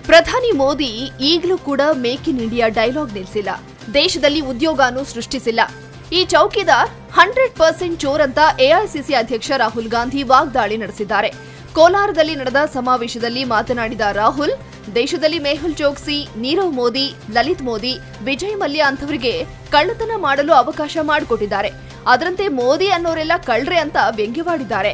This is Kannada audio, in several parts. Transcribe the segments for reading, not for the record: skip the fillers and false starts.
ಪ್ರಧಾನಿ ಮೋದಿ ಈಗಲೂ ಕೂಡ ಮೇಕ್ ಇನ್ ಇಂಡಿಯಾ ಡೈಲಾಗ್ ನಿಲ್ಲಿಸಿಲ್ಲ. ದೇಶದಲ್ಲಿ ಉದ್ಯೋಗನೂ ಸೃಷ್ಟಿಸಿಲ್ಲ. ಈ ಚೌಕಿದಾರ್ 100% ಚೋರ್ ಅಂತ ಎಐಸಿಸಿ ಅಧ್ಯಕ್ಷ ರಾಹುಲ್ ಗಾಂಧಿ ವಾಗ್ದಾಳಿ ನಡೆಸಿದ್ದಾರೆ. ಕೋಲಾರದಲ್ಲಿ ನಡೆದ ಸಮಾವೇಶದಲ್ಲಿ ಮಾತನಾಡಿದ ರಾಹುಲ್, ದೇಶದಲ್ಲಿ ಮೆಹುಲ್ ಚೋಕ್ಸಿ, ನೀರವ್ ಮೋದಿ, ಲಲಿತ್ ಮೋದಿ, ವಿಜಯ್ ಮಲ್ಯ ಅಂತವರಿಗೆ ಕಳ್ಳತನ ಮಾಡಲು ಅವಕಾಶ ಮಾಡಿಕೊಟ್ಟಿದ್ದಾರೆ. ಅದರಂತೆ ಮೋದಿ ಅನ್ನೋರೆಲ್ಲ ಕಳ್ರೆ ಅಂತ ವ್ಯಂಗ್ಯವಾಡಿದ್ದಾರೆ.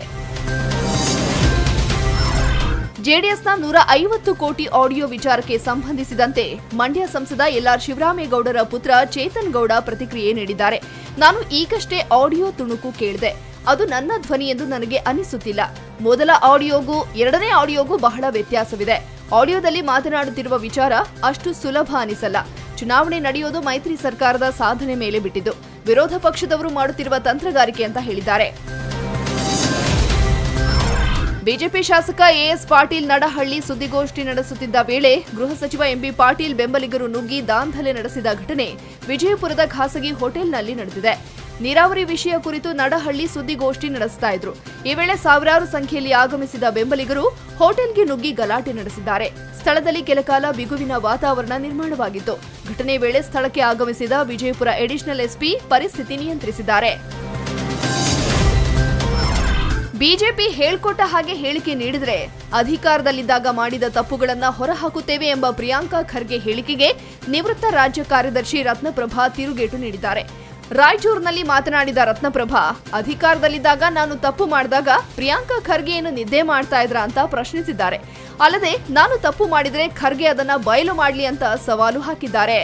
ಜೆಡಿಎಸ್ನ 150 ಕೋಟಿ ಆಡಿಯೋ ವಿಚಾರಕ್ಕೆ ಸಂಬಂಧಿಸಿದಂತೆ ಮಂಡ್ಯ ಸಂಸದ ಎಲ್ಆರ್ ಶಿವರಾಮೇಗೌಡರ ಪುತ್ರ ಚೇತನ್ ಗೌಡ ಪ್ರತಿಕ್ರಿಯೆ ನೀಡಿದ್ದಾರೆ. ನಾನು ಈಗಷ್ಟೇ ಆಡಿಯೋ ತುಣುಕು ಕೇಳಿದೆ. ಅದು ನನ್ನ ಧ್ವನಿ ಎಂದು ನನಗೆ ಅನಿಸುತ್ತಿಲ್ಲ. ಮೊದಲ ಆಡಿಯೋಗೂ ಎರಡನೇ ಆಡಿಯೋಗೂ ಬಹಳ ವ್ಯತ್ಯಾಸವಿದೆ. ಆಡಿಯೋದಲ್ಲಿ ಮಾತನಾಡುತ್ತಿರುವ ವಿಚಾರ ಅಷ್ಟು ಸುಲಭ ಅನಿಸಲ್ಲ. ಚುನಾವಣೆ ನಡೆಯೋದು ಮೈತ್ರಿ ಸರ್ಕಾರದ ಸಾಧನೆ ಮೇಲೆ ಬಿಟ್ಟಿದ್ದು, ವಿರೋಧ ಪಕ್ಷದವರು ಮಾಡುತ್ತಿರುವ ತಂತ್ರಗಾರಿಕೆ ಅಂತ ಹೇಳಿದ್ದಾರೆ. ಬಿಜೆಪಿ ಶಾಸಕ ಎಎಸ್ ಪಾಟೀಲ್ ನಡಹಳ್ಳಿ ಸುದ್ದಿಗೋಷ್ಠಿ ನಡೆಸುತ್ತಿದ್ದ ವೇಳೆ ಗೃಹ ಸಚಿವ ಎಂಬಿ ಪಾಟೀಲ್ ಬೆಂಬಲಿಗರು ನುಗ್ಗಿ ದಾಂಧಲೆ ನಡೆಸಿದ ಘಟನೆ ವಿಜಯಪುರದ ಖಾಸಗಿ ಹೋಟೆಲ್ನಲ್ಲಿ ನಡೆದಿದೆ. ನೀರಾವರಿ ವಿಷಯ ಕುರಿತು ನಡಹಳ್ಳಿ ಸುದ್ದಿಗೋಷ್ಠಿ ನಡೆಸ್ತಾ ಇದ್ರು. ಈ ವೇಳೆ ಸಾವಿರಾರು ಸಂಖ್ಯೆಯಲ್ಲಿ ಆಗಮಿಸಿದ ಬೆಂಬಲಿಗರು ಹೋಟೆಲ್ಗೆ ನುಗ್ಗಿ ಗಲಾಟೆ ನಡೆಸಿದ್ದಾರೆ. ಸ್ಥಳದಲ್ಲಿ ಕೆಲಕಾಲ ಬಿಗುವಿನ ವಾತಾವರಣ ನಿರ್ಮಾಣವಾಗಿತ್ತು. ಘಟನೆ ವೇಳೆ ಸ್ಥಳಕ್ಕೆ ಆಗಮಿಸಿದ ವಿಜಯಪುರ ಅಡಿಷನಲ್ ಎಸ್ಪಿ ಪರಿಸ್ಥಿತಿ ನಿಯಂತ್ರಿಸಿದ್ದಾರೆ. ಬಿಜೆಪಿ ಹೇಳ್ಕೊಟ್ಟ ಹಾಗೆ ಹೇಳಿಕೆ ನೀಡಿದ್ರೆ ಅಧಿಕಾರದಲ್ಲಿದ್ದಾಗ ಮಾಡಿದ ತಪ್ಪುಗಳನ್ನ ಹೊರಹಾಕುತ್ತೇವೆ ಎಂಬ ಪ್ರಿಯಾಂಕಾ ಖರ್ಗೆ ಹೇಳಿಕೆಗೆ ನಿವೃತ್ತ ರಾಜ್ಯ ಕಾರ್ಯದರ್ಶಿ ರತ್ನಪ್ರಭಾ ತಿರುಗೇಟು ನೀಡಿದ್ದಾರೆ. ರಾಯಚೂರಿನಲ್ಲಿ ಮಾತನಾಡಿದ ರತ್ನಪ್ರಭಾ, ಅಧಿಕಾರದಲ್ಲಿದ್ದಾಗ ನಾನು ತಪ್ಪು ಮಾಡಿದಾಗ ಪ್ರಿಯಾಂಕಾ ಖರ್ಗೆ ಏನು ನಿದ್ದೆ ಮಾಡ್ತಾ ಇದ್ರಾ ಅಂತ ಪ್ರಶ್ನಿಸಿದ್ದಾರೆ. ಅಲ್ಲದೆ ನಾನು ತಪ್ಪು ಮಾಡಿದ್ರೆ ಖರ್ಗೆ ಅದನ್ನ ಬಯಲು ಮಾಡಲಿ ಅಂತ ಸವಾಲು ಹಾಕಿದ್ದಾರೆ.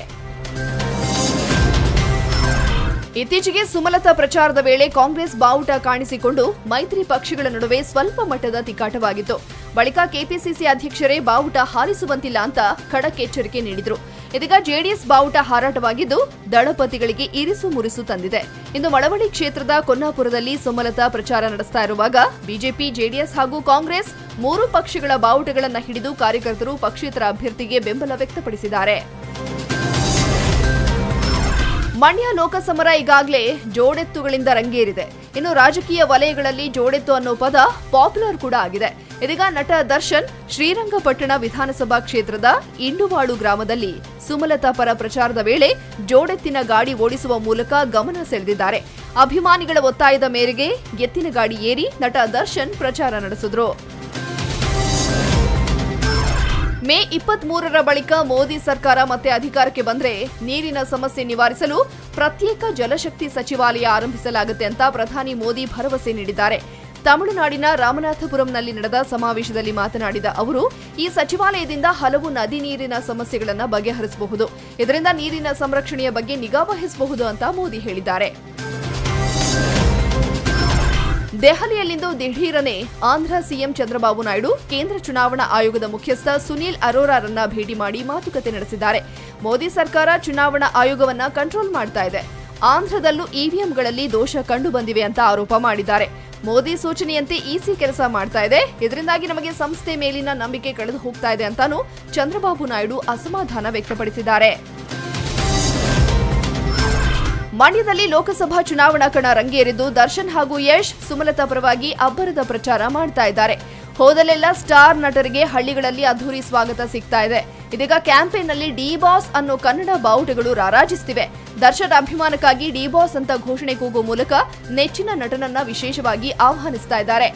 ಇತ್ತೀಚೆಗೆ ಸುಮಲತಾ ಪ್ರಚಾರದ ವೇಳೆ ಕಾಂಗ್ರೆಸ್ ಬಾವುಟ ಕಾಣಿಸಿಕೊಂಡು ಮೈತ್ರಿ ಪಕ್ಷಗಳ ನಡುವೆ ಸ್ವಲ್ಪ ಮಟ್ಟದ ತಿಕ್ಕಾಟವಾಗಿತ್ತು. ಬಳಿಕ ಕೆಪಿಸಿಸಿ ಅಧ್ಯಕ್ಷರೇ ಬಾವುಟ ಹಾರಿಸುವಂತಿಲ್ಲ ಅಂತ ಖಡಕ್ ಎಚ್ಚರಿಕೆ ನೀಡಿದ್ರು. ಇದೀಗ ಜೆಡಿಎಸ್ ಬಾವುಟ ಹಾರಾಟವಾಗಿದ್ದು ದಳಪತಿಗಳಿಗೆ ಇರಿಸು ಮುರಿಸು ತಂದಿದೆ. ಇಂದು ಮಳವಳ್ಳಿ ಕ್ಷೇತ್ರದ ಕೊನ್ನಾಪುರದಲ್ಲಿ ಸುಮಲತಾ ಪ್ರಚಾರ ನಡೆಸ್ತಾ ಇರುವಾಗ ಬಿಜೆಪಿ, ಜೆಡಿಎಸ್ ಹಾಗೂ ಕಾಂಗ್ರೆಸ್ 3 ಪಕ್ಷಗಳ ಬಾವುಟಗಳನ್ನು ಹಿಡಿದು ಕಾರ್ಯಕರ್ತರು ಪಕ್ಷೇತರ ಅಭ್ಯರ್ಥಿಗೆ ಬೆಂಬಲ ವ್ಯಕ್ತಪಡಿಸಿದ್ದಾರೆ. ಮಂಡ್ಯ ಲೋಕಸಮರ ಈಗಾಗಲೇ ಜೋಡೆತ್ತುಗಳಿಂದ ರಂಗೇರಿದೆ. ಇನ್ನು ರಾಜಕೀಯ ವಲಯಗಳಲ್ಲಿ ಜೋಡೆತ್ತು ಅನ್ನೋ ಪದ ಪಾಪ್ಯುಲರ್ ಕೂಡ ಆಗಿದೆ. ಇದೀಗ ನಟ ದರ್ಶನ್ ಶ್ರೀರಂಗಪಟ್ಟಣ ವಿಧಾನಸಭಾ ಕ್ಷೇತ್ರದ ಇಂಡುವಾಳು ಗ್ರಾಮದಲ್ಲಿ ಸುಮಲತಾ ಪರ ಪ್ರಚಾರದ ವೇಳೆ ಜೋಡೆತ್ತಿನ ಗಾಡಿ ಓಡಿಸುವ ಮೂಲಕ ಗಮನ ಸೆಳೆದಿದ್ದಾರೆ. ಅಭಿಮಾನಿಗಳ ಒತ್ತಾಯದ ಮೇರೆಗೆ ಎತ್ತಿನ ಗಾಡಿ ಏರಿ ನಟ ದರ್ಶನ್ ಪ್ರಚಾರ ನಡೆಸಿದ್ರು. ಮೇ 23ರ ಬಳಿಕ ಮೋದಿ ಸರ್ಕಾರ ಮತ್ತೆ ಅಧಿಕಾರಕ್ಕೆ ಬಂದ್ರೆ ನೀರಿನ ಸಮಸ್ಯೆ ನಿವಾರಿಸಲು ಪ್ರತ್ಯೇಕ ಜಲಶಕ್ತಿ ಸಚಿವಾಲಯ ಆರಂಭಿಸಲಾಗುತ್ತೆ ಅಂತ ಪ್ರಧಾನಿ ಮೋದಿ ಭರವಸೆ ನೀಡಿದ್ದಾರೆ. ತಮಿಳುನಾಡಿನ ರಾಮನಾಥಪುರಂನಲ್ಲಿ ನಡೆದ ಸಮಾವೇಶದಲ್ಲಿ ಮಾತನಾಡಿದ ಅವರು, ಈ ಸಚಿವಾಲಯದಿಂದ ಹಲವು ನದಿ ನೀರಿನ ಸಮಸ್ಯೆಗಳನ್ನು ಬಗೆಹರಿಸಬಹುದು. ಇದರಿಂದ ನೀರಿನ ಸಂರಕ್ಷಣೆಯ ಬಗ್ಗೆ ನಿಗಾ ವಹಿಸಬಹುದು ಅಂತ ಮೋದಿ ಹೇಳಿದ್ದಾರೆ. ದೆಹಲಿಯಲ್ಲಿಂದು ದಿಢೀರನೆ ಆಂಧ್ರ ಸಿಎಂ ಚಂದ್ರಬಾಬು ನಾಯ್ಡು ಕೇಂದ್ರ ಚುನಾವಣಾ ಆಯೋಗದ ಮುಖ್ಯಸ್ಥ ಸುನೀಲ್ ಅರೋರಾರನ್ನ ಭೇಟಿ ಮಾಡಿ ಮಾತುಕತೆ ನಡೆಸಿದ್ದಾರೆ. ಮೋದಿ ಸರ್ಕಾರ ಚುನಾವಣಾ ಆಯೋಗವನ್ನ ಕಂಟ್ರೋಲ್ ಮಾಡ್ತಾ ಇದೆ. ಆಂಧ್ರದಲ್ಲೂ ಇವಿಎಂಗಳಲ್ಲಿ ದೋಷ ಕಂಡು ಬಂದಿವೆ ಅಂತ ಆರೋಪ ಮಾಡಿದ್ದಾರೆ. ಮೋದಿ ಸೂಚನೆಯಂತೆ ಇಸಿ ಕೆಲಸ ಮಾಡ್ತಾ ಇದೆ. ಇದರಿಂದಾಗಿ ನಮಗೆ ಸಂಸ್ಥೆ ಮೇಲಿನ ನಂಬಿಕೆ ಕಳೆದು ಹೋಗ್ತಾ ಇದೆ ಅಂತಾನೂ ಚಂದ್ರಬಾಬು ನಾಯ್ಡು ಅಸಮಾಧಾನ ವ್ಯಕ್ತಪಡಿಸಿದ್ದಾರೆ. ಮಂಡ್ಯದಲ್ಲಿ ಲೋಕಸಭಾ ಚುನಾವಣಾ ಕಣ ರಂಗೇರಿದ್ದು ದರ್ಶನ್ ಹಾಗೂ ಯಶ್ ಸುಮಲತಾ ಪರವಾಗಿ ಅಬ್ಬರದ ಪ್ರಚಾರ ಮಾಡ್ತಾ ಇದ್ದಾರೆ. ಹೋದಲ್ಲೆಲ್ಲ ಸ್ಟಾರ್ ನಟರಿಗೆ ಹಳ್ಳಿಗಳಲ್ಲಿ ಅದ್ಧೂರಿ ಸ್ವಾಗತ ಸಿಗ್ತಾ ಇದೆ. ಇದೀಗ ಕ್ಯಾಂಪೇನ್ನಲ್ಲಿ ಡಿ ಬಾಸ್ ಅನ್ನೋ ಕನ್ನಡ ಬಾವುಟಗಳು ರಾರಾಜಿಸುತ್ತಿವೆ. ದರ್ಶನ್ ಅಭಿಮಾನಕ್ಕಾಗಿ ಡಿ ಬಾಸ್ ಅಂತ ಘೋಷಣೆ ಕೂಗುವ ಮೂಲಕ ನೆಚ್ಚಿನ ನಟನನ್ನ ವಿಶೇಷವಾಗಿ ಆಹ್ವಾನಿಸ್ತಾ ಇದ್ದಾರೆ.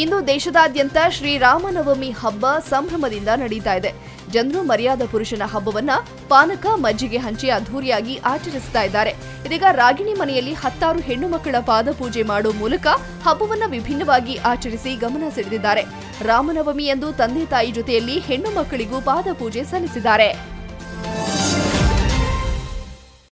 ಇಂದು ದೇಶದಾದ್ಯಂತ ಶ್ರೀರಾಮನವಮಿ ಹಬ್ಬ ಸಂಭ್ರಮದಿಂದ ನಡೀತಾ ಇದೆ. ಜನರು ಮರ್ಯಾದ ಪುರುಷನ ಹಬ್ಬವನ್ನ ಪಾನಕ, ಮಜ್ಜಿಗೆ ಹಂಚಿ ಅದ್ಧೂರಿಯಾಗಿ ಆಚರಿಸ್ತಾ ಇದ್ದಾರೆ. ಇದೀಗ ರಾಗಿಣಿ ಮನೆಯಲ್ಲಿ 10 ಹೆಣ್ಣು ಮಕ್ಕಳ ಪಾದಪೂಜೆ ಮಾಡುವ ಮೂಲಕ ಹಬ್ಬವನ್ನ ವಿಭಿನ್ನವಾಗಿ ಆಚರಿಸಿ ಗಮನ ಸೆಳೆದಿದ್ದಾರೆ. ರಾಮನವಮಿ ಎಂದು ತಂದೆ ತಾಯಿ ಜೊತೆಯಲ್ಲಿ ಹೆಣ್ಣು ಮಕ್ಕಳಿಗೂ ಪಾದಪೂಜೆ ಸಲ್ಲಿಸಿದ್ದಾರೆ.